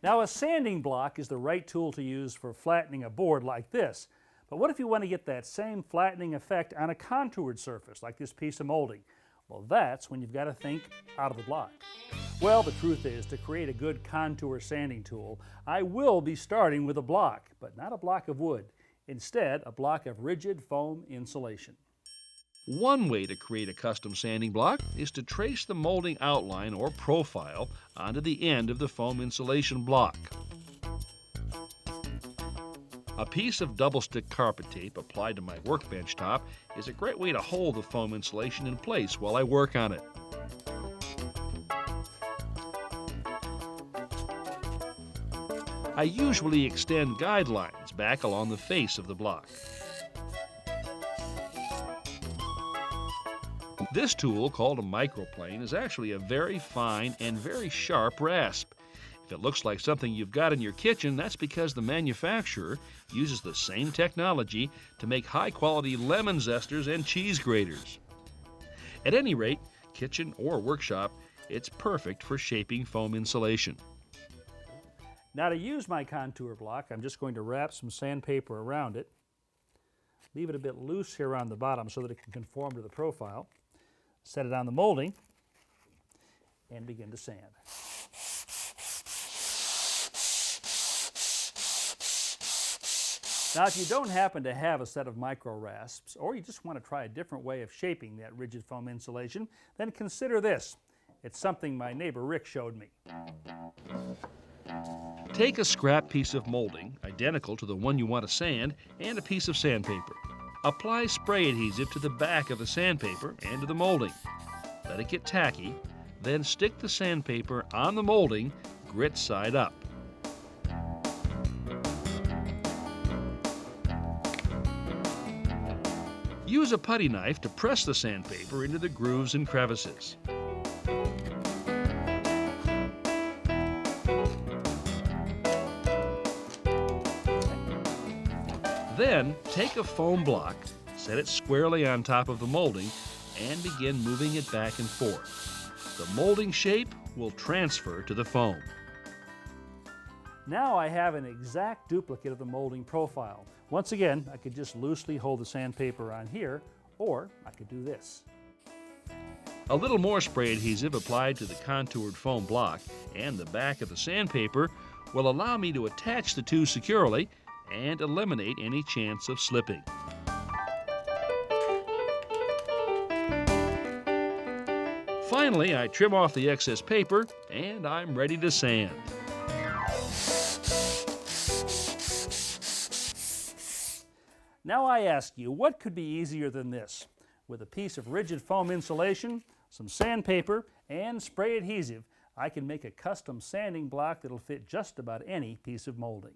Now, a sanding block is the right tool to use for flattening a board like this. But what if you want to get that same flattening effect on a contoured surface like this piece of molding? Well, that's when you've got to think out of the block. Well, the truth is, to create a good contour sanding tool, I will be starting with a block, but not a block of wood. Instead, a block of rigid foam insulation. One way to create a custom sanding block is to trace the molding outline or profile onto the end of the foam insulation block. A piece of double-stick carpet tape applied to my workbench top is a great way to hold the foam insulation in place while I work on it. I usually extend guidelines back along the face of the block. This tool, called a microplane, is actually a very fine and very sharp rasp. If it looks like something you've got in your kitchen, that's because the manufacturer uses the same technology to make high-quality lemon zesters and cheese graters. At any rate, kitchen or workshop, it's perfect for shaping foam insulation. Now, to use my contour block, I'm just going to wrap some sandpaper around it. Leave it a bit loose here on the bottom so that it can conform to the profile. Set it on the molding and begin to sand. Now, if you don't happen to have a set of micro rasps, or you just want to try a different way of shaping that rigid foam insulation, then consider this. It's something my neighbor Rick showed me. Take a scrap piece of molding, identical to the one you want to sand, and a piece of sandpaper. Apply spray adhesive to the back of the sandpaper and to the molding. Let it get tacky, then stick the sandpaper on the molding, grit side up. Use a putty knife to press the sandpaper into the grooves and crevices. Then, take a foam block, set it squarely on top of the molding, and begin moving it back and forth. The molding shape will transfer to the foam. Now I have an exact duplicate of the molding profile. Once again, I could just loosely hold the sandpaper on here, or I could do this. A little more spray adhesive applied to the contoured foam block and the back of the sandpaper will allow me to attach the two securely and eliminate any chance of slipping. Finally, I trim off the excess paper and I'm ready to sand. Now I ask you, what could be easier than this? With a piece of rigid foam insulation, some sandpaper, and spray adhesive, I can make a custom sanding block that'll fit just about any piece of molding.